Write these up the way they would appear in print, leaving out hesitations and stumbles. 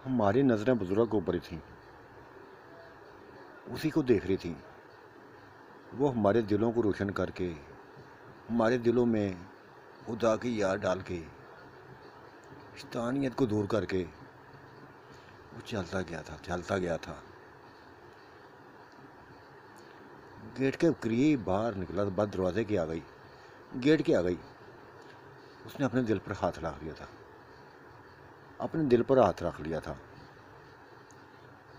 ہماری نظریں بزرگ کے اوپر تھیں، اسی کو دیکھ رہی تھیں۔ وہ ہمارے دلوں کو روشن کر کے، ہمارے دلوں میں خدا کی یاد ڈال کے، شیطانیت کو دور کر کے وہ چلتا گیا تھا۔ گیٹ کے قریب باہر نکلا، بعد دروازے کی آ گئی، گیٹ کی آ گئی۔ اس نے اپنے دل پر ہاتھ رکھ لیا تھا، اپنے دل پر ہاتھ رکھ لیا تھا۔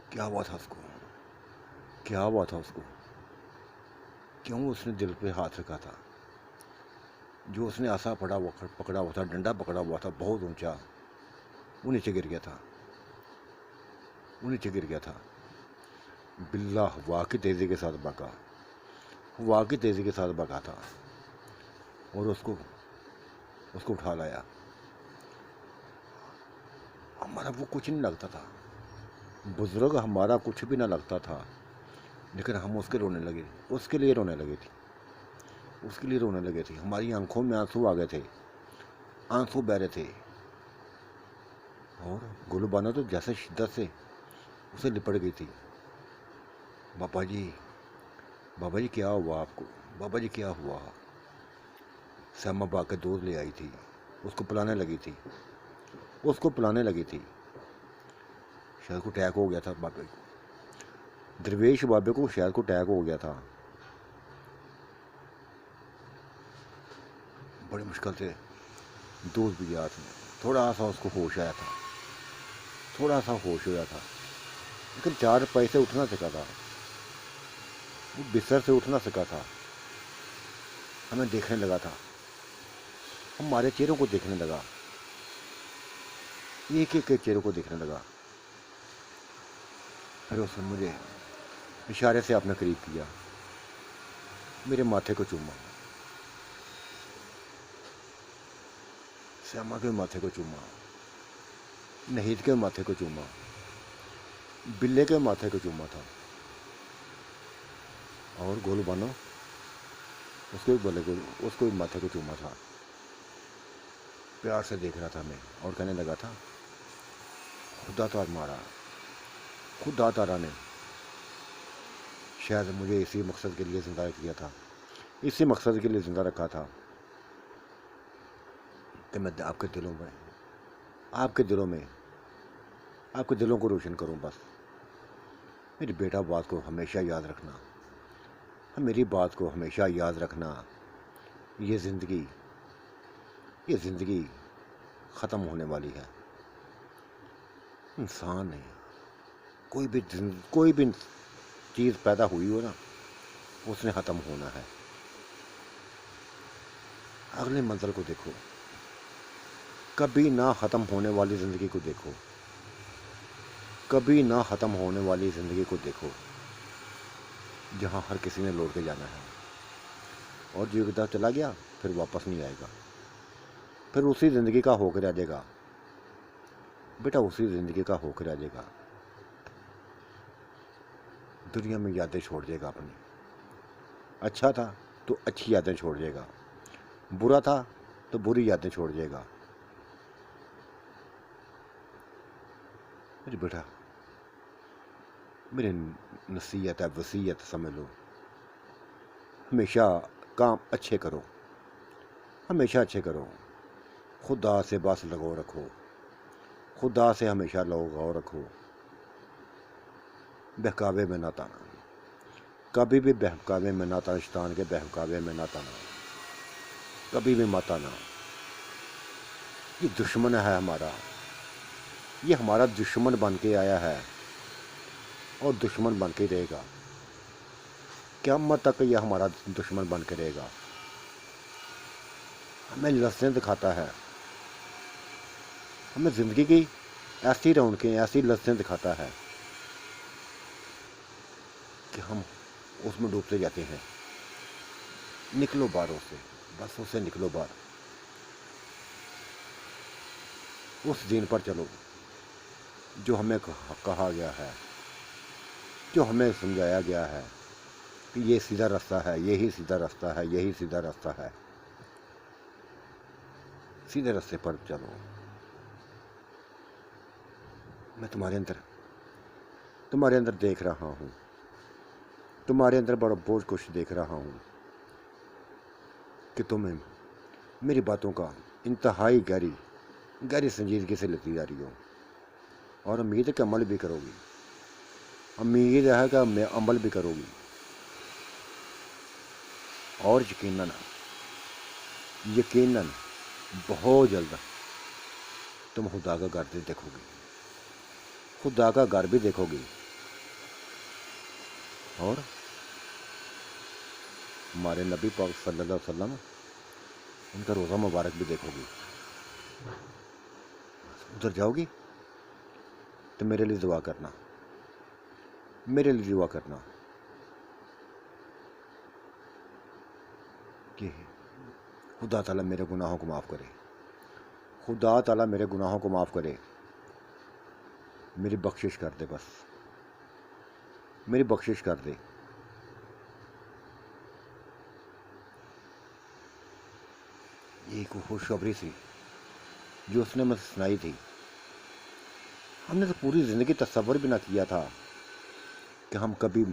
کیا ہوا تھا اس کو؟ کیا ہوا تھا اس کو؟ کیوں اس نے دل پہ ہاتھ رکھا تھا؟ جو اس نے آسا پکڑا ہوا تھا، ڈنڈا پکڑا ہوا تھا بہت اونچا، وہ نیچے گر گیا تھا، وہ نیچے گر گیا تھا۔ بلّہ ہوا کی تیزی کے ساتھ بھاگا، ہوا کی تیزی کے ساتھ بھاگا تھا اور اس کو اٹھا لایا۔ ہمارا وہ کچھ نہیں لگتا تھا، بزرگ ہمارا کچھ بھی نہ لگتا تھا، لیکن ہم اس کے رونے لگے، اس کے لیے رونے لگے تھے، اس کے لیے رونے لگے تھے۔ ہماری آنکھوں میں آنسو آ گئے تھے، آنسو بہ رہے تھے، اور گلو بانا تو جیسے شدت سے اسے لپٹ گئی تھی۔ بابا جی کیا ہوا آپ کو؟ بابا جی کیا ہوا؟ سیما با کے دودھ لے آئی تھی، اس کو پلانے لگی تھی، اس کو پلانے لگی تھی۔ شاید کو اٹیک ہو گیا تھا بابے کو، درویش بابے کو شاید کو اٹیک ہو گیا تھا۔ بڑی مشکل سے دودھ بھی ہاتھ میں، تھوڑا سا اس کو ہوش آیا تھا، تھوڑا سا ہوش ہوا تھا، لیکن 4 پائی سے اٹھ نہ سکا تھا، وہ بستر سے اٹھ نہ سکا تھا۔ ہمیں دیکھنے لگا تھا، ہمارے چہروں کو دیکھنے لگا، ایک ایک کے چہروں کو دیکھنے لگا۔ پھر اس نے مجھے اشارے سے اپنے قریب کیا، میرے ماتھے کو چوما، سیما کے ماتھے کو چوما، نہید کے ماتھے کو چوما، بلے کے ماتھے کو چوما تھا، اور گولو بانو اس کو بھی ماتھے کو چوما تھا۔ پیار سے دیکھ رہا تھا ہمیں اور کہنے لگا تھا، خدا تعالیٰ نے شاید مجھے اسی مقصد کے لیے زندہ کیا تھا، اسی مقصد کے لیے زندہ رکھا تھا کہ میں آپ کے دلوں کو روشن کروں۔ بس میری بیٹا بات کو ہمیشہ یاد رکھنا، میری بات کو ہمیشہ یاد رکھنا۔ یہ زندگی ختم ہونے والی ہے۔ انسان ہے، کوئی بھی چیز پیدا ہوئی ہو نا، اس نے ختم ہونا ہے۔ اگلے منظر کو دیکھو، کبھی نہ ختم ہونے والی زندگی کو دیکھو، کبھی نہ ختم ہونے والی زندگی کو دیکھو، جہاں ہر کسی نے لوٹ کے جانا ہے، اور جو ایک دفعہ چلا گیا پھر واپس نہیں آئے گا، پھر اسی زندگی کا ہو کے رہ جائے گا بیٹا، اسی زندگی کا ہو کے رہ جائے گا۔ دنیا میں یادیں چھوڑ جائے گا اپنی، اچھا تھا تو اچھی یادیں چھوڑ جائے گا، برا تھا تو بری یادیں چھوڑ جائے گا۔ میرے بیٹا، میری نصیحت ہے، وصیت سمجھ لو، ہمیشہ کام اچھے کرو، ہمیشہ اچھے کرو، خدا سے بس لگاؤ رکھو، خدا سے ہمیشہ لگاؤ رکھو، بہکاوے میں نہ آنا، کبھی بھی بہکاوے میں نہ آنا، شیطان کے بہکاوے میں نہ آنا، کبھی بھی مت آنا۔ یہ دشمن ہے ہمارا، یہ ہمارا دشمن بن کے آیا ہے اور دشمن بن کے رہے گا، قیامت تک یہ ہمارا دشمن بن کے رہے گا۔ ہمیں لذتیں دکھاتا ہے، ہمیں زندگی کی ایسی رونقیں، ایسی لذتیں دکھاتا ہے کہ ہم اس میں ڈوبتے جاتے ہیں۔ نکلو باہر اس سے، بس اس سے نکلو باہر، اس دین پر چلو جو ہمیں کہا گیا ہے، جو ہمیں سمجھایا گیا ہے کہ یہ سیدھا راستہ ہے، یہی سیدھا راستہ ہے، یہی سیدھا راستہ ہے۔ سیدھے راستے پر چلو۔ میں تمہارے اندر دیکھ رہا ہوں، تمہارے اندر بڑا بہت کچھ دیکھ رہا ہوں کہ تمہیں میری باتوں کا انتہائی گہری سنجیدگی سے لیتی جا رہی ہو، اور امید ہے کہ عمل بھی کرو گی، امید ہے کہ عمل بھی کرو گی، اور یقیناً بہت جلد تم خدا کا گھر بھی دیکھو گی، خدا کا گھر بھی دیکھو گی، اور ہمارے نبی پاک صلی اللہ علیہ وسلم ان کا روزہ مبارک بھی دیکھو گی۔ ادھر جاؤ گی تو میرے لیے دعا کرنا، میرے لیے دعا کرنا کہ خدا تعالیٰ میرے گناہوں کو معاف کرے، خدا تعالیٰ میرے گناہوں کو معاف کرے، میری بخشش کر دے، بس میری بخشش کر دے۔ ایک خوشخبری سی جو اس نے مجھے سنائی تھی، ہم نے تو پوری زندگی تصور بھی نہ کیا تھا کہ ہم کبھی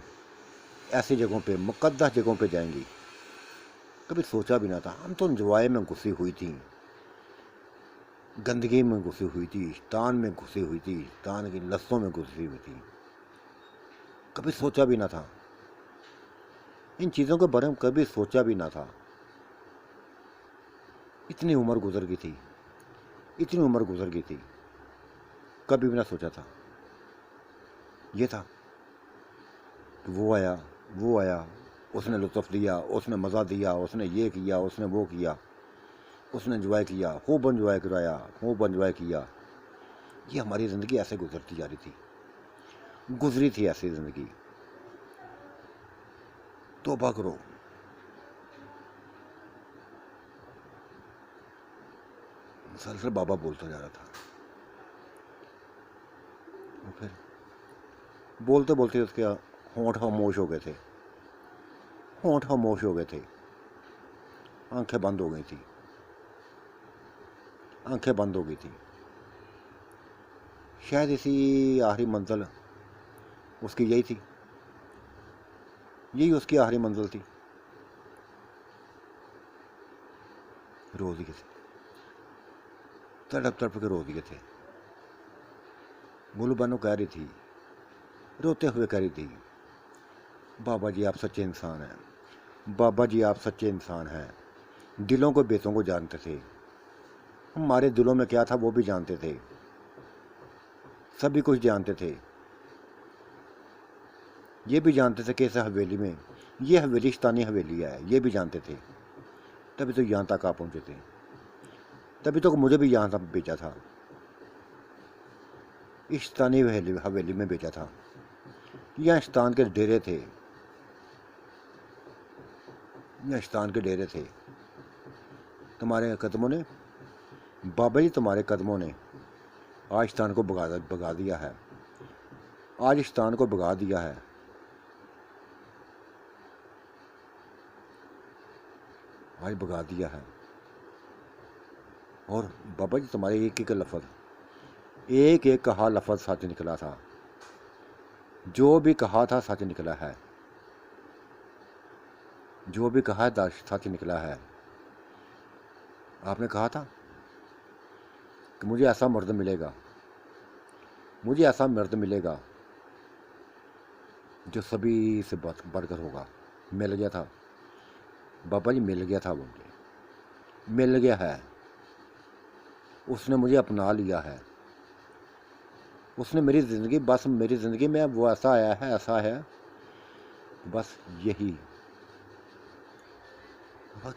ایسی جگہوں پہ، مقدس جگہوں پہ جائیں گے، کبھی سوچا بھی نہ تھا۔ ہم تو انجوائے میں گھسی ہوئی تھیں، گندگی میں گھسی ہوئی تھی، شیطان میں گھسی ہوئی تھی، شیطان کی لستوں میں گھسی ہوئی تھی، کبھی سوچا بھی نہ تھا، ان چیزوں کے بارے میں کبھی سوچا بھی نہ تھا۔ اتنی عمر گزر گئی تھی، کبھی بھی نہ سوچا تھا۔ یہ تھا کہ وہ آیا، اس نے لطف دیا، اس نے مزہ دیا، اس نے یہ کیا، اس نے وہ کیا، اس نے انجوائے کیا، خوب انجوائے کیا۔ یہ ہماری زندگی ایسے گزرتی جا رہی تھی، گزری تھی ایسی زندگی۔ توبہ کرو، مسلسل بابا بولتا جا رہا تھا، اور پھر بولتے بولتے اس کے ہونٹ خاموش ہو گئے تھے، آنکھیں بند ہو گئی تھی۔ شاید اسی آخری منزل اس کی یہی اس کی آخری منزل تھی۔ رو دیے تھے، تڑپ کے رو دیے تھے۔ گلو بانو کہہ رہی تھی، روتے ہوئے کہہ رہی تھی، بابا جی آپ سچے انسان ہیں، بابا جی آپ سچے انسان ہیں، دلوں کو بیتوں کو جانتے تھے، ہمارے دلوں میں کیا تھا وہ بھی جانتے تھے، سبھی کچھ جانتے تھے، یہ بھی جانتے تھے کہ اس حویلی میں یہ حویلی شیطانی حویلی ہے، یہ بھی جانتے تھے، تبھی تو یہاں تک آپ پہنچے تھے، تبھی تو مجھے بھی یہاں تک بھیجا تھا، اس شیطانی حویلی میں بھیجا تھا۔ یہاں شیطان کے ڈیرے تھے، تمہارے قدموں نے، بابا جی تمہارے قدموں نے آج شیطان کو بگا دیا ہے، آج شیطان کو بگا دیا ہے، آج بگا دیا ہے۔ اور بابا جی تمہارے ایک کہا لفظ سچ نکلا تھا، جو بھی کہا تھا سچ نکلا ہے، جو بھی کہا ہے سچ نکلا ہے۔ آپ نے کہا تھا کہ مجھے ایسا مرد ملے گا جو سبھی سے بڑھ کر ہوگا۔ مل گیا تھا بابا جی، مل گیا تھا، وہ مل گیا ہے، اس نے مجھے اپنا لیا ہے، اس نے میری زندگی میں وہ ایسا ہے، بس یہی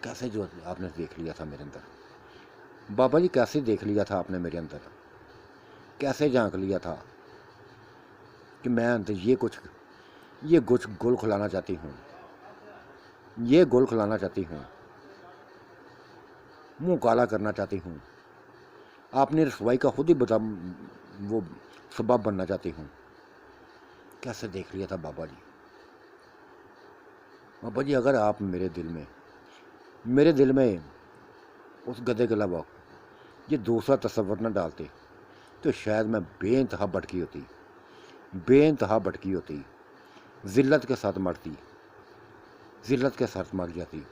کیسے جو آپ نے دیکھ لیا تھا میرے اندر، بابا جی کیسے دیکھ لیا تھا آپ نے میرے اندر، کیسے جھانک لیا تھا کہ میں اندر یہ گل کھلانا چاہتی ہوں، منہ کالا کرنا چاہتی ہوں، اپنی رسوائی کا خود ہی وہ سبب بننا چاہتی ہوں۔ کیسے دیکھ لیا تھا بابا جی، اگر آپ میرے دل میں اس گدھے کے علاوہ یہ دوسرا تصور نہ ڈالتے تو شاید میں بے انتہا بے انتہا بھٹکی ہوتی، ذلت کے ساتھ مرتی، ذلت کے ساتھ مر جاتی۔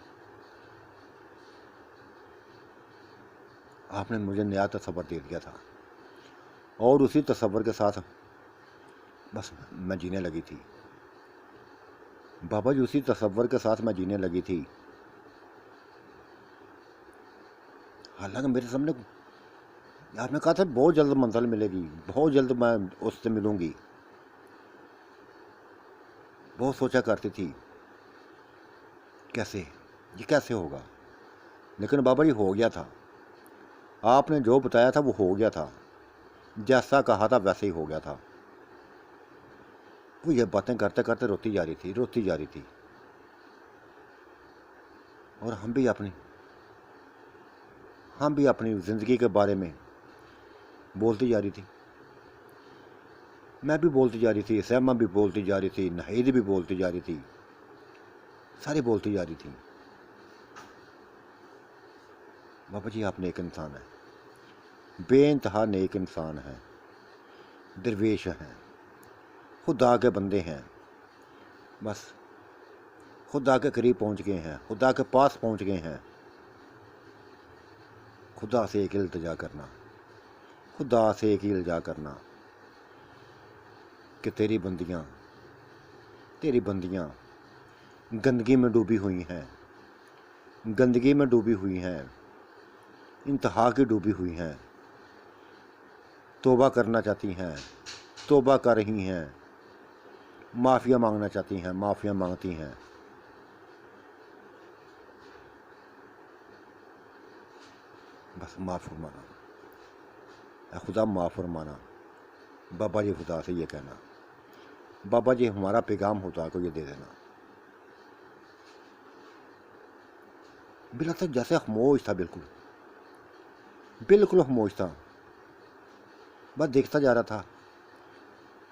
آپ نے مجھے نیا تصور دے دیا تھا، اور اسی تصور کے ساتھ بس میں جینے لگی تھی۔ بابا جی، اسی تصور کے ساتھ میں جینے لگی تھی۔ حالانکہ میرے سامنے آپ نے کہا تھا بہت جلد منزل ملے گی، بہت جلد میں اس سے ملوں گی، بہت سوچا کرتی تھی کیسے، یہ کیسے ہوگا، لیکن بابا جی ہو گیا تھا۔ آپ نے جو بتایا تھا وہ ہو گیا تھا، جیسا کہا تھا ویسے ہی ہو گیا تھا۔ وہ یہ باتیں کرتے کرتے روتی جا رہی تھی، اور ہم بھی اپنی زندگی کے بارے میں بولتی جا رہی تھی۔ میں بھی بولتی جا رہی تھی، سیما بھی بولتی جا رہی تھی، نہید بھی بولتی جا رہی تھی، ساری بولتی جا رہی تھی۔ بابا جی، آپ نیک انسان ہیں، بے انتہا نیک انسان ہیں، درویش ہیں، خدا کے بندے ہیں، بس خدا کے قریب پہنچ گئے ہیں، خدا کے پاس پہنچ گئے ہیں۔ خدا سے ایک التجا کرنا کہ تیری بندیاں گندگی میں ڈوبی ہوئی ہیں، انتہا کی ڈوبی ہوئی ہیں، توبہ کرنا چاہتی ہیں، توبہ کر رہی ہیں، معافیا مانگنا چاہتی ہیں، معافیا مانگتی ہیں۔ بس معاف فرمانا، اے خدا معاف فرمانا۔ بابا جی خدا سے یہ کہنا، بابا جی ہمارا پیغام خدا کو یہ دے دینا۔ بلا جیسے خاموش تھا، بالکل خاموش تھا، بس دیکھتا جا رہا تھا،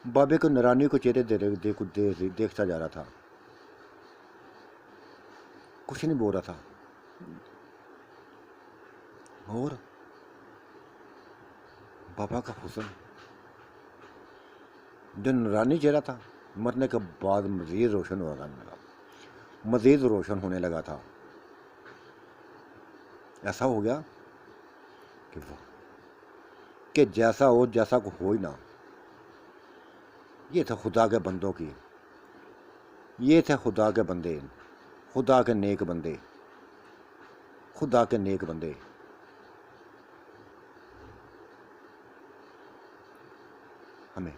بابے کو نرانی کو چہرے دیکھتا جا رہا تھا، کچھ نہیں بول رہا تھا۔ اور بابا کا حسن جو نورانی چہرہ تھا، مرنے کے بعد مزید روشن ہونے لگا تھا۔ ایسا ہو گیا کہ جیسا کو ہو ہی نہ۔ یہ تھے خدا کے بندوں کی، یہ تھے خدا کے بندے، خدا کے نیک بندے۔ ہمیں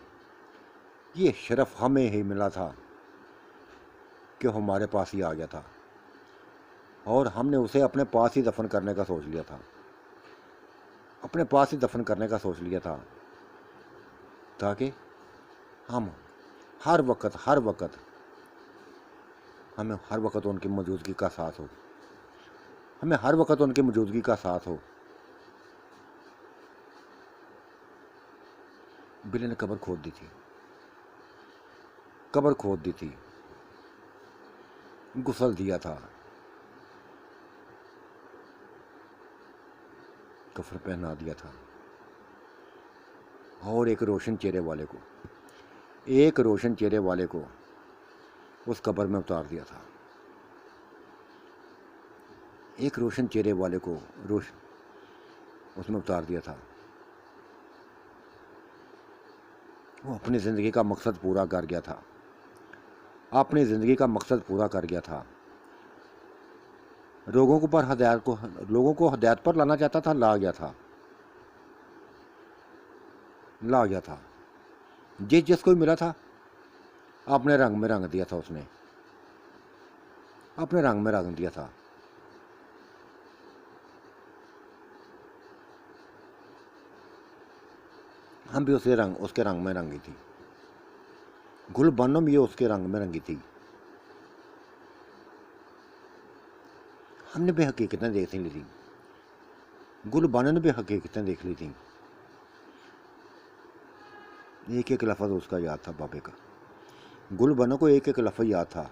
یہ شرف ہمیں ہی ملا تھا کہ ہمارے پاس ہی آ گیا تھا، اور ہم نے اسے اپنے پاس ہی دفن کرنے کا سوچ لیا تھا، تاکہ ہم ہر وقت ان کی موجودگی کا ساتھ ہو۔ بلی نے قبر کھود دی تھی، غسل دیا تھا، کفن پہنا دیا تھا، اور ایک روشن چہرے والے کو اس قبر میں اتار دیا تھا۔ ایک روشن چہرے والے کو اس میں اتار دیا تھا۔ وہ اپنی زندگی کا مقصد پورا کر گیا تھا، لوگوں کو ہدایت پر لانا چاہتا تھا، لا گیا تھا۔ جس کو ملا تھا اپنے رنگ میں رنگ دیا تھا، اس نے اپنے رنگ میں رنگ دیا تھا۔ ہم بھی اس کے رنگ میں رنگی تھی، گل بانو بھی اس کے رنگ میں رنگی تھی۔ ہم نے بھی حقیقتیں دیکھ لی تھی، گل بانو نے بھی حقیقتیں دیکھ لی تھیں۔ ایک لفظ اس کا یاد تھا، بابے کا، گل بانو کو ایک لفظ یاد تھا،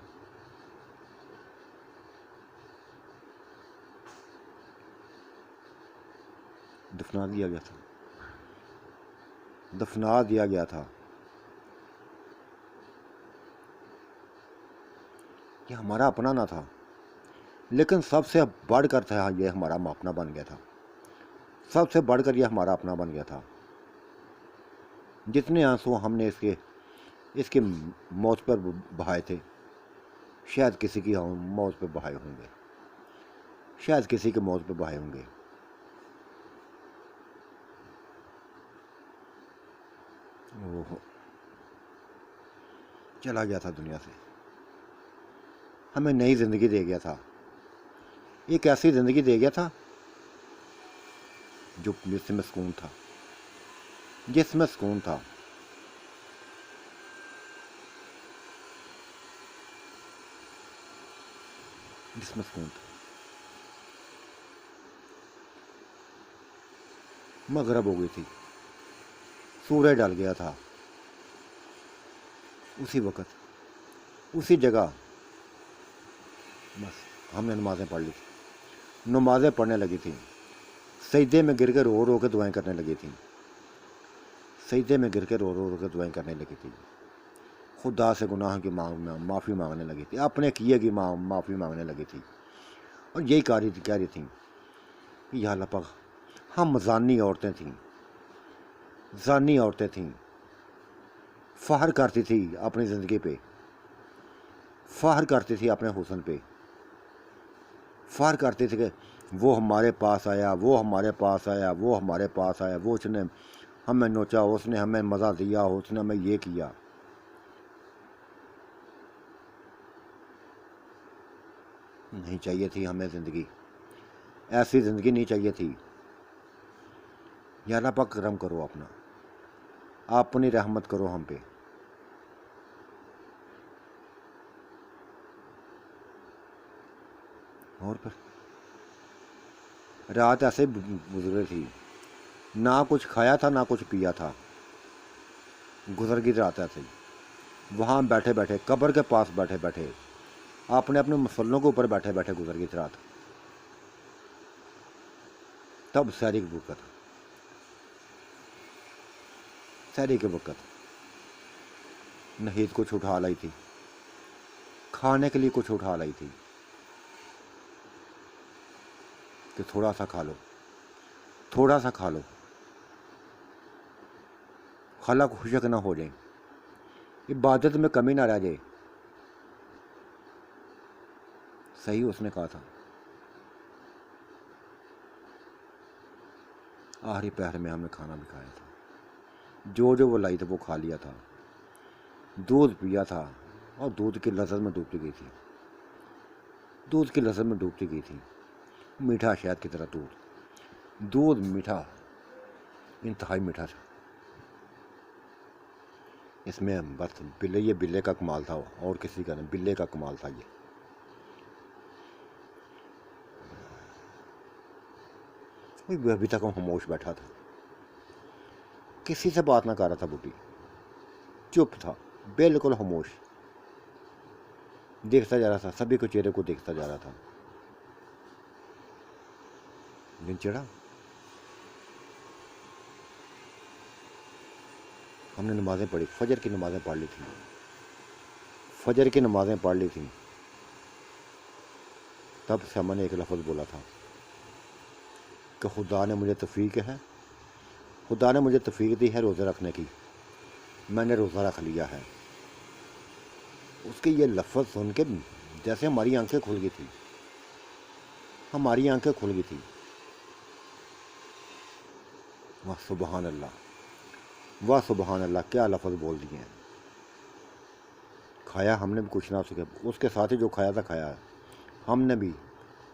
دفنا دیا گیا تھا۔ دفنا دیا گیا تھا. یہ ہمارا اپنا نہ تھا، لیکن سب سے بڑھ کر تھا یہ ہمارا اپنا بن گیا تھا. سب سے بڑھ کر یہ ہمارا اپنا بن گیا تھا. جتنے آنسو ہم نے اس کی موت پر بہائے تھے، شاید کسی کی موت پہ بہائے ہوں گے، شاید کسی کی موت پہ بہائے ہوں گے. وہ چلا گیا تھا دنیا سے، ہمیں نئی زندگی دے گیا تھا. ایک ایسی زندگی دے گیا تھا جس میں سکون تھا، جس میں سکون تھا. جس میں سکون تھا. مغرب ہو گئی تھی، سورج ڈال گیا تھا. اسی وقت، اسی جگہ بس ہم نے نمازیں پڑھ لی تھی. نمازیں پڑھنے لگی تھیں. سجدے میں گر کے رو رو کے دعائیں کرنے لگی تھیں. سجدے میں گر کے رو رو کے دعائیں کرنے لگی تھی. خدا سے گناہ کی معافی مانگنے لگی تھی. اپنے کیے کی معافی مانگنے لگی تھی. اور یہی کہہ رہی تھیں کہ یا اللہ پاک، ہم زانی عورتیں تھیں، زانی عورتیں تھیں. فخر کرتی تھی اپنی زندگی پہ، فخر کرتی تھی اپنے حسن پہ، فخر کرتی تھی کہ وہ ہمارے پاس آیا، وہ ہمارے پاس آیا، وہ ہمارے پاس آیا، وہ اس نے ہمیں نوچا، اس نے ہمیں مزہ دیا، اس نے ہمیں یہ کیا. نہیں چاہیے تھی ہمیں زندگی، ایسی زندگی نہیں چاہیے تھی. یا اللہ پاک کرم کرو اپنا، اپنی رحمت کرو ہم پہ. اور پھر رات ایسے گزرے تھی، نہ کچھ کھایا تھا نہ کچھ پیا تھا. گزر گئی رات ایسے ہی، وہاں بیٹھے بیٹھے، قبر کے پاس بیٹھے بیٹھے، اپنے مسلوں کے اوپر بیٹھے بیٹھے گزر گئی تھی رات. تب سحری کے وقت، سحری کے وقت نہید کچھ اٹھا لائی تھی، کھانے کے لیے کچھ اٹھا لائی تھی کہ تھوڑا سا کھا لو، تھوڑا سا کھا لو، خلا خشک نہ ہو جائیں، عبادت میں کمی نہ رہ جائے. صحیح اس نے کہا تھا. آخری پہر میں ہم نے کھانا بھی کھایا تھا، جو وہ لائی تھی وہ کھا لیا تھا. دودھ پیا تھا اور دودھ کی لذت میں ڈوبتی گئی تھی، دودھ کی لذت میں ڈوبتی گئی تھی. میٹھا شہد کی طرح دودھ میٹھا، انتہائی میٹھا تھا. اس میں بس یہ بلے کا کمال تھا، اور کسی کا نہیں، بلے کا کمال تھا. یہ ابھی تک خاموش بیٹھا تھا، کسی سے بات نہ کر رہا تھا. بڈھی چپ تھا، بالکل خاموش، دیکھتا جا رہا تھا، سبھی کو چہرے کو دیکھتا جا رہا تھا. دن چڑھا، ہم نے نمازیں پڑھی، فجر کی نمازیں پڑھ لی تھیں، فجر کی نمازیں پڑھ لی تھیں. تب سے ہم نے ایک لفظ بولا تھا کہ خدا نے مجھے توفیق ہے، خدا نے مجھے توفیق دی ہے روزے رکھنے کی، میں نے روزہ رکھ لیا ہے. اس کے یہ لفظ سن کے جیسے ہماری آنکھیں کھل گئی تھی، ہماری آنکھیں کھل گئی تھی. واہ سبحان اللہ، واہ سبحان اللہ، کیا لفظ بول دیے ہیں. کھایا ہم نے بھی کچھ نہ سکے، اس کے ساتھ ہی جو کھایا تھا کھایا ہے. ہم نے بھی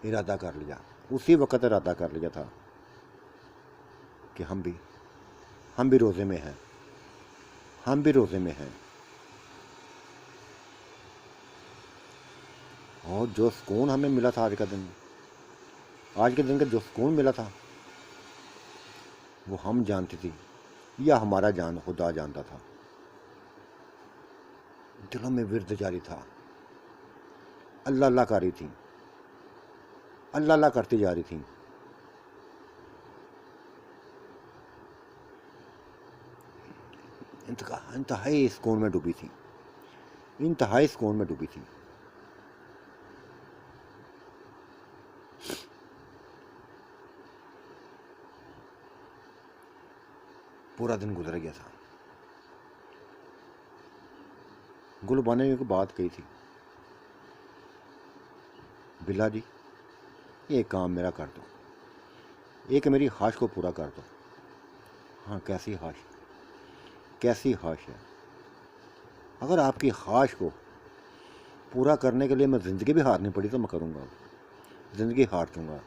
ارادہ کر لیا، اسی وقت ارادہ کر لیا تھا کہ ہم بھی روزے میں ہیں، ہم بھی روزے میں ہیں. اور جو سکون ہمیں ملا تھا آج کے دن کا جو سکون ملا تھا، وہ ہم جانتی تھی یا ہمارا خدا جانتا تھا. دلوں میں ورد جاری تھا، اللہ اللہ کر رہی تھی، اللہ اللہ کرتی جا رہی تھیں. انتہائی سکون میں ڈوبی تھی، انتہائی سکون میں ڈوبی تھی۔ پورا دن گزر گیا تھا۔ گلبانو نے ایک بات کہی تھی، بلا جی یہ کام میرا کر دو، ایک میری خواہش کو پورا کر دو۔ ہاں کیسی خواہش، کیسی خواہش ہے؟ اگر آپ کی خواہش کو پورا کرنے کے لیے میں زندگی بھی ہارنی پڑی تو میں کروں گا، زندگی ہار دوں گا،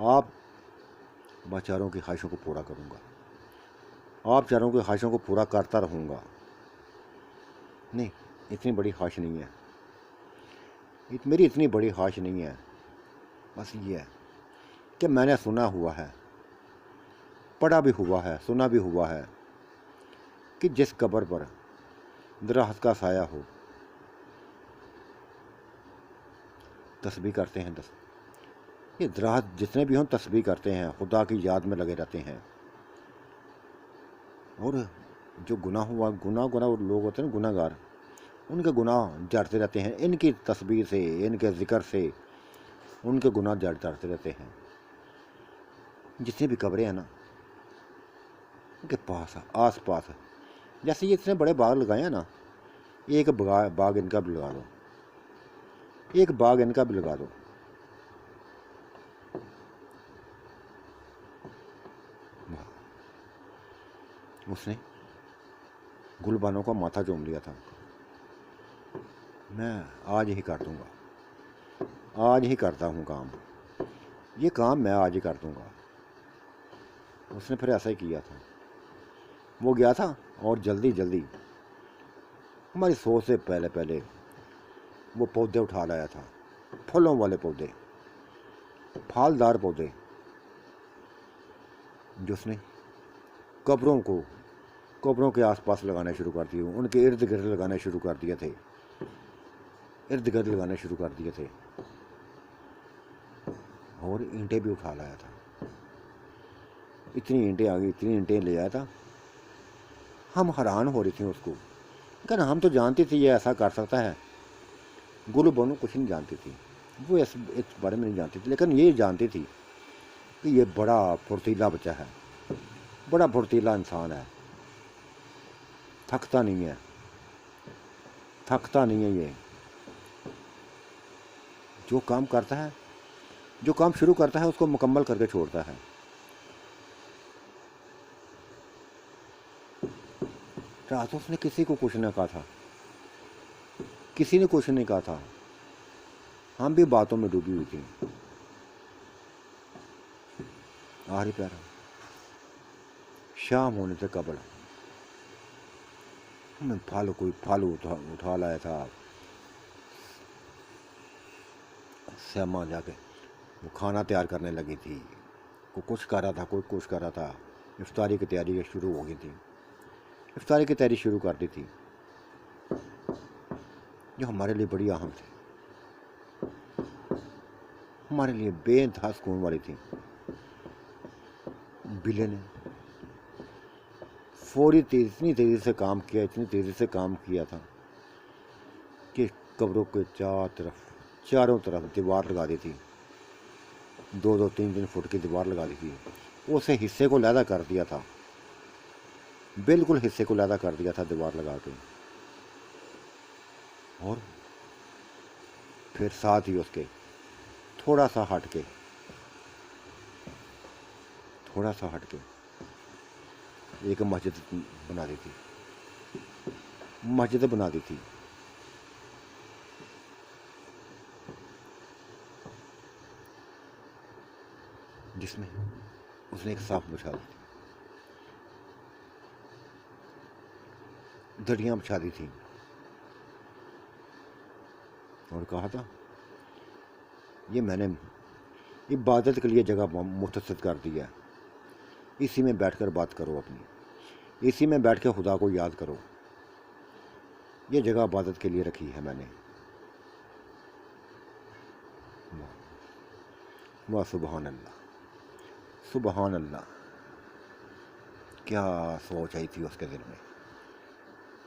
آپ بیچاروں کی خواہشوں کو پورا کروں گا، آپ چاروں کی خواہشوں کو پورا کرتا رہوں گا۔ نہیں، اتنی بڑی خواہش نہیں ہے، میری اتنی بڑی خواہش نہیں ہے۔ بس یہ ہے کہ میں نے سنا ہوا ہے، پڑھا بھی ہوا ہے، سنا بھی ہوا ہے کہ جس قبر پر درخت کا سایہ ہو، تسبیح کرتے ہیں، یہ درخت جتنے بھی ہوں تسبیح کرتے ہیں، خدا کی یاد میں لگے رہتے ہیں، اور جو گناہ لوگ ہوتے ہیں نا، گناہ گار، ان کے گناہ جھڑتے رہتے ہیں، ان کی تسبیح سے، ان کے ذکر سے ان کے گناہ جھڑتے رہتے ہیں۔ جتنی بھی قبریں ہیں نا، ان کے پاس آس پاس جیسے یہ اتنے بڑے باغ لگائے ہیں نا، ایک باغ ان کا بھی لگا دو، ایک باغ ان کا بھی لگا دو۔ اس نے گلبانو کا ماتھا چوم لیا تھا، میں آج ہی کر دوں گا، آج ہی کرتا ہوں کام، یہ کام میں آج ہی کر دوں گا۔ اس نے پھر ایسا ہی کیا تھا، وہ گیا تھا اور جلدی ہماری سوچ سے پہلے وہ پودے اٹھا لایا تھا، پھلوں والے پودے، پھالدار پودے، جو اس نے قبروں کے آس پاس لگانے شروع کر دیے، ان کے ارد گرد لگانے شروع کر دیے تھے، اور اینٹیں بھی اٹھا لایا تھا، اتنی اینٹیں آ گئی، اتنی اینٹیں لے آیا تھا، ہم حیران ہو رہی تھیں اس کو، کہنا ہم تو جانتی تھی یہ ایسا کر سکتا ہے۔ گلبانو کچھ نہیں جانتی تھی، وہ اس بارے میں نہیں جانتی تھی، لیکن یہ جانتی تھی کہ یہ بڑا پھرتیلا بچہ ہے، بڑا پھرتیلا انسان ہے، تھکتا نہیں ہے یہ، جو کام کرتا ہے، جو کام شروع کرتا ہے اس کو مکمل کر کے چھوڑتا ہے۔ رات اس نے کسی کو کچھ نہ کہا تھا، کسی نے کچھ نہیں کہا تھا، ہم بھی باتوں میں ڈوبی ہوئی تھی۔ آخری پیارا شام ہونے سے قبل ہمیں کوئی پھل اٹھا لایا تھا، سیما جا کے وہ کھانا تیار کرنے لگی تھی، کوئی کچھ کر رہا تھا، کوئی کچھ کر رہا تھا، افطاری کی تیاری شروع ہو گئی تھی، افطاری کی تیاری شروع کر دی تھی، جو ہمارے لیے بڑی اہم تھی، ہمارے لیے بے انتہا سکون والی تھی۔ بلے نے فوری اتنی تیزی سے کام کیا تھا کہ قبروں کے چاروں طرف دیوار لگا دی تھی، 2-3 فٹ کی دیوار لگا دی تھی، اسے حصے کو علیحدہ کر دیا تھا، بالکل حصے کو علیحدہ کر دیا تھا دیوار لگا کے، اور پھر ساتھ ہی اس کے تھوڑا سا ہٹ کے ایک مسجد بنا دی تھی، جس میں اس نے ایک صاف بچھا دی، دھڑیاں بچھا دی تھی، اور کہا تھا یہ میں نے عبادت کے لیے جگہ مختص کر دی ہے، اسی میں بیٹھ کر بات کرو، اسی میں بیٹھ کے خدا کو یاد کرو، یہ جگہ عبادت کے لیے رکھی ہے میں نے۔ واہ سبحان اللہ، سبحان اللہ، کیا سوچ آئی تھی اس کے دل میں،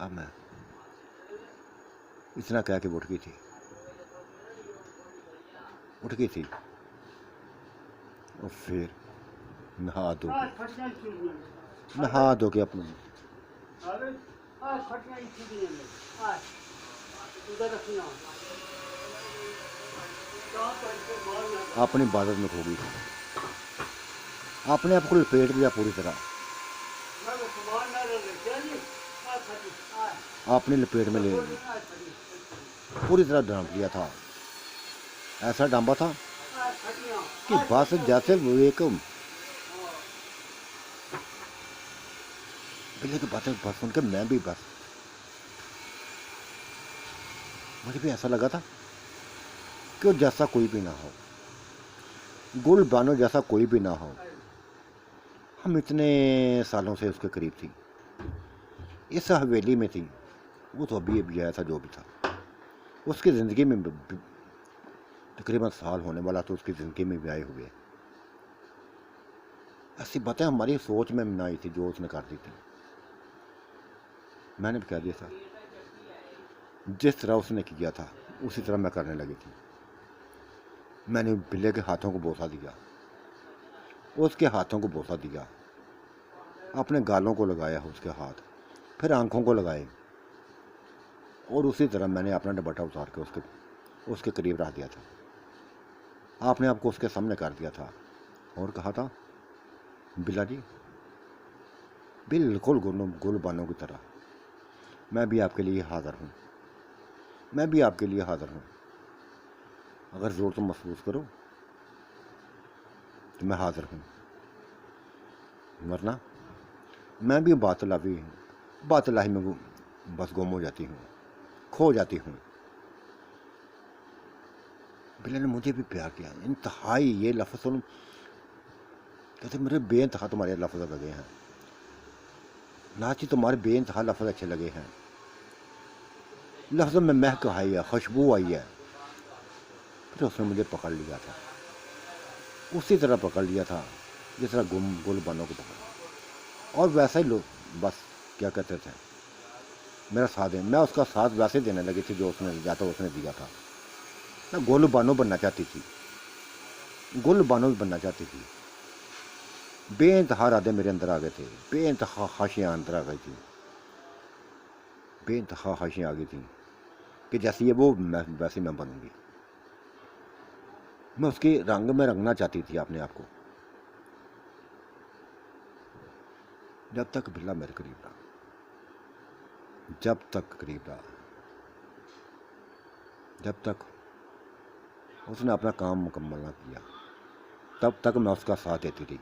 اب میں اتنا کہہ کے اٹھ گئی تھی اور پھر نہا دھو کے اپنے اپنی عبادت میں کھو گئی تھی، اپنے آپ کو لپیٹ دیا پوری طرح، اپنی لپیٹ میں لے پوری طرح ڈھانپ لیا تھا۔ ایسا ڈانبا تھا کہ بس جیسے وہ ایک بلے کی باتیں بس سن کے میں بھی بس مجھے بھی ایسا لگا تھا کہ جیسا کوئی بھی نہ ہو، گل بانو جیسا کوئی بھی نہ ہو۔ ہم اتنے سالوں سے اس کے قریب تھی، اس حویلی میں تھی، وہ تو ابھی آیا تھا جو بھی تھا، اس کی زندگی میں تقریباً سال ہونے والا تو اس کی زندگی میں بھی آئے ہوئے۔ ایسی باتیں ہماری سوچ میں نہ آئی تھی جو اس نے کر دی تھی۔ میں نے بھی کہہ دیا تھا جس طرح اس نے کیا تھا اسی طرح میں کرنے لگی تھی۔ میں نے بلے کے ہاتھوں کو بوسہ دیا، اس کے ہاتھوں کو بوسہ دیا، اپنے گالوں کو لگایا اس کے ہاتھ، پھر آنکھوں کو لگائے، اور اسی طرح میں نے اپنا دوپٹہ اتار کے اس کے قریب رکھ دیا تھا، آپ نے آپ کو اس کے سامنے کر دیا تھا اور کہا تھا بلا جی بالکل گل بانوں کی طرح میں بھی آپ کے لیے حاضر ہوں، میں بھی آپ کے لیے حاضر ہوں، اگر زور تم محسوس کرو تو میں حاضر ہوں، ورنہ میں بھی بات اللہ میں بس گم ہو جاتی ہوں، کھو جاتی ہوں۔ بلے نے مجھے بھی پیار کیا، انتہائی، یہ لفظ سن کہتے میرے بے انتہا تمہارے لفظ لگے ہیں، ناچی تمہارے بے انتہا لفظ اچھے لگے ہیں، لفظوں میں مہک آئی ہے، خوشبو آئی ہے۔ پھر اس نے مجھے پکڑ لیا تھا، اسی طرح پکڑ لیا تھا جس طرح گل بانوں کو پکڑا، اور ویسا ہی لوگ بس کیا کہتے تھے میرا ساتھ دیں، میں اس کا ساتھ ویسے دینے لگی تھی جو اس نے دیا تھا۔ میں گل بانو بننا چاہتی تھی، گل بانو بننا چاہتی تھی، بے انتہا ارادے میرے اندر آ گئے تھے، بے انتہا خواہشیں اندر آ گئی تھی، بے انتہا خواہشیں آ گئی تھیں کہ جیسے یہ وہ ویسے میں بنوں گی۔ میں اس کے رنگ میں رنگنا چاہتی تھی اپنے آپ کو، جب تک بلا میرے قریب رہا، جب تک قریب رہا، جب تک اس نے اپنا کام مکمل نہ کیا تب تک میں اس کا ساتھ دیتی رہی،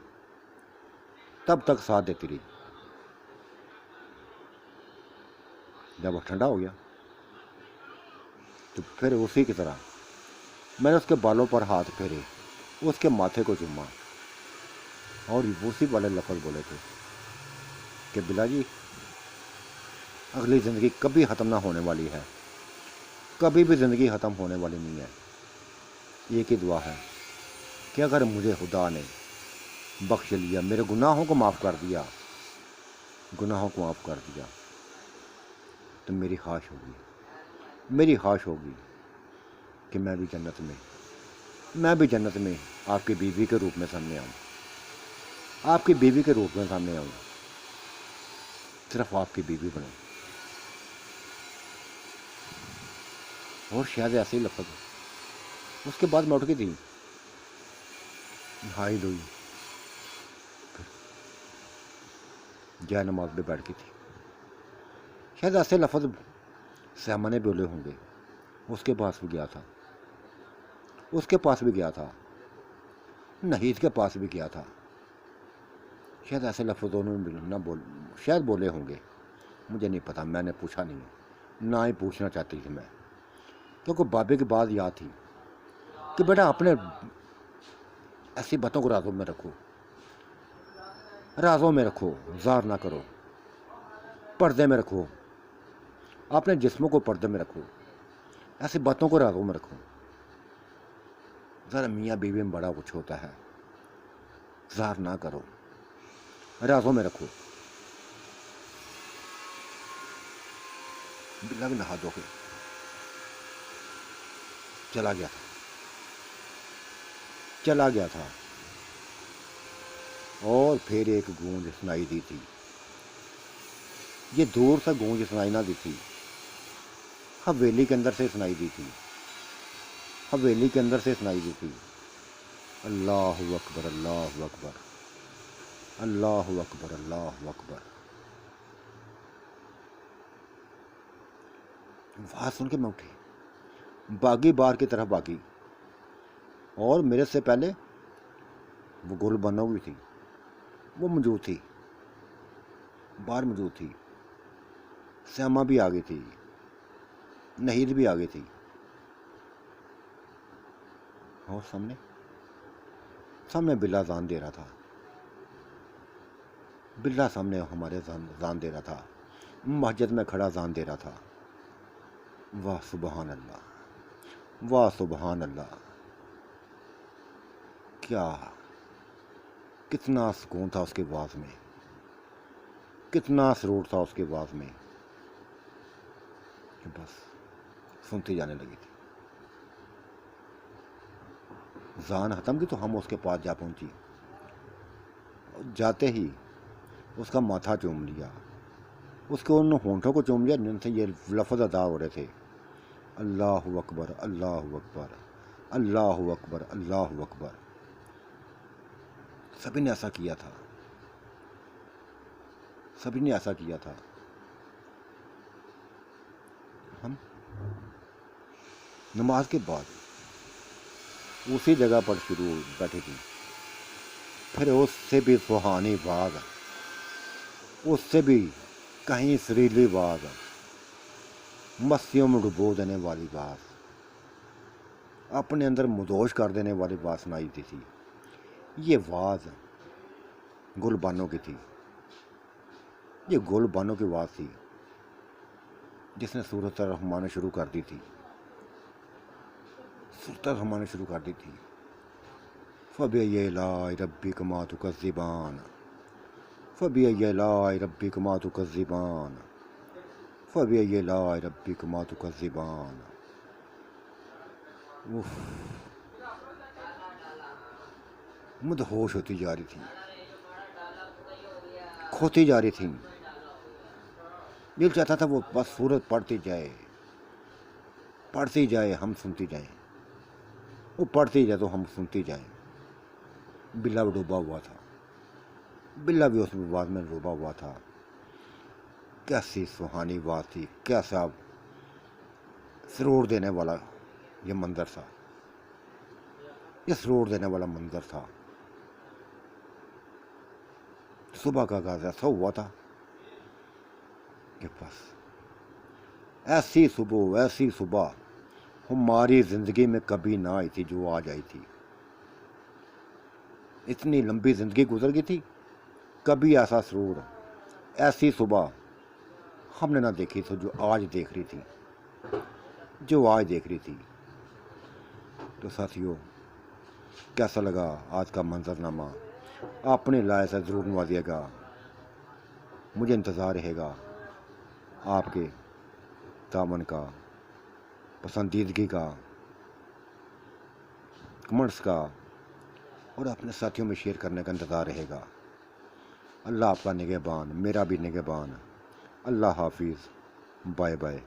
تب تک ساتھ دیتی رہی۔ جب وہ ٹھنڈا ہو گیا تو پھر اسی کی طرح میں نے اس کے بالوں پر ہاتھ پھیرے، اس کے ماتھے کو چوما، اور اسی والے لفظ بولے تھے کہ بلا جی اگلی زندگی کبھی ختم نہ ہونے والی ہے، کبھی بھی زندگی ختم ہونے والی نہیں ہے، ایک ہی دعا ہے کہ اگر مجھے خدا نے بخش لیا، میرے گناہوں کو معاف کر دیا، گناہوں کو معاف کر دیا، تو میری خواہش ہوگی کہ میں بھی جنت میں آپ کی بیوی کے روپ میں سامنے آؤں، آپ کی بیوی کے روپ میں سامنے آؤں، صرف آپ کی بیوی بنوں، اور شاید ایسے ہی لفظ۔ اس کے بعد میں اٹھ گئی تھی، نہائی دھوئی، جائے نماز پہ بیٹھ گئی تھی، شاید ایسے لفظ سیما نے بولے ہوں گے، اس کے پاس بھی گیا تھا، نہید کے پاس بھی گیا تھا، شاید ایسے لفظ دونوں شاید بولے ہوں گے، مجھے نہیں پتا، میں نے پوچھا نہیں، نہ ہی پوچھنا چاہتی تھی میں، کیونکہ بابے کی بات یاد تھی کہ بیٹا اپنے ایسی باتوں کو رازوں میں رکھو، ظاہر نہ کرو، پردے میں رکھو، اپنے جسموں کو پردے میں رکھو، ایسی باتوں کو رازوں میں رکھو۔ ذرا میاں بیوی میں بڑا کچھ ہوتا ہے، ظاہر نہ کرو، رازوں میں رکھو۔ بلا بھی نہا دھو کے چلا گیا تھا اور پھر ایک گونج سنائی دی تھی. یہ دور سے گونج سنائی نہ دی تھی، حویلی کے اندر سے سنائی دی تھی. اللہ اکبر، اللہ اکبر، اللہ اکبر، اللہ اکبر. آواز سن کے میں اٹھی، باغی بار کی طرف باغی، اور میرے سے پہلے وہ گل بنا ہوئی تھی، وہ موجود تھی، باہر موجود تھی. سیما بھی آ گئی تھی، نہید بھی آ گئی تھی، اور سامنے بلا زان دے رہا تھا. بلا سامنے ہمارے زان دے رہا تھا، مسجد میں کھڑا زان دے رہا تھا. واہ سبحان اللہ، واہ سبحان اللہ. کتنا سکون تھا اس کے آواز میں، کتنا سرور تھا اس کے آواز میں کہ بس سنتی جانے لگی تھی. زان ختم کی تو ہم اس کے پاس جا پہنچی. جاتے ہی اس کا ماتھا چوم لیا، اس کے ان ہونٹوں کو چوم لیا جن سے یہ لفظ ادا ہو رہے تھے، اللہ اکبر، اللہ اکبر، اللہ اکبر، اللہ اکبر. سبھی نے ایسا کیا تھا. ہم نماز کے بعد اسی جگہ پر شروع بیٹھے تھے. پھر اس سے بھی سہانی آواز، اس سے بھی کہیں سریلی آواز، مستیوں میں ڈبو دینے والی آواز، اپنے اندر مدوش کر دینے والی آواز سنائی دی تھی. یہ آواز گل بانو کی تھی، یہ گل بانو کی آواز تھی جس نے سورۃ الرحمن شروع کر دی تھی. فَبِأَيِّ آلَاءِ رَبِّكُمَا تُكَذِّبَانِ، فَبِأَيِّ آلَاءِ رَبِّكُمَا تُكَذِّبَانِ، فَبِأَيِّ آلَاءِ رَبِّكُمَا تُكَذِّبَانِ. مدہوش ہوتی جا رہی تھی، کھوتی جا رہی تھی. دل چاہتا تھا وہ بس سورت پڑھتی جائے، ہم سنتی جائیں، وہ پڑھتی جائے تو ہم سنتی جائیں. بلا بھی ڈوبا ہوا تھا، بلا بھی اس آواز میں ڈوبا ہوا تھا. کیسی سہانی آواز تھی، کیسا سرور دینے والا یہ منظر تھا، صبح کا آغاز ایسا ہوا تھا کہ بس ایسی صبح ہماری زندگی میں کبھی نہ آئی تھی جو آج آئی تھی. اتنی لمبی زندگی گزر گئی تھی، کبھی ایسا سرور، ایسی صبح ہم نے نہ دیکھی تھی جو آج دیکھ رہی تھی. تو ساتھیو، کیسا لگا آج کا منظرنامہ؟ اپنے لائے سے ضرور نوازیے گا. مجھے انتظار رہے گا آپ کے تعاون کا، پسندیدگی کا، کمنٹس کا، اور اپنے ساتھیوں میں شیئر کرنے کا انتظار رہے گا. اللہ آپ کا نگہبان، میرا بھی نگہبان. اللہ حافظ، بائے بائے.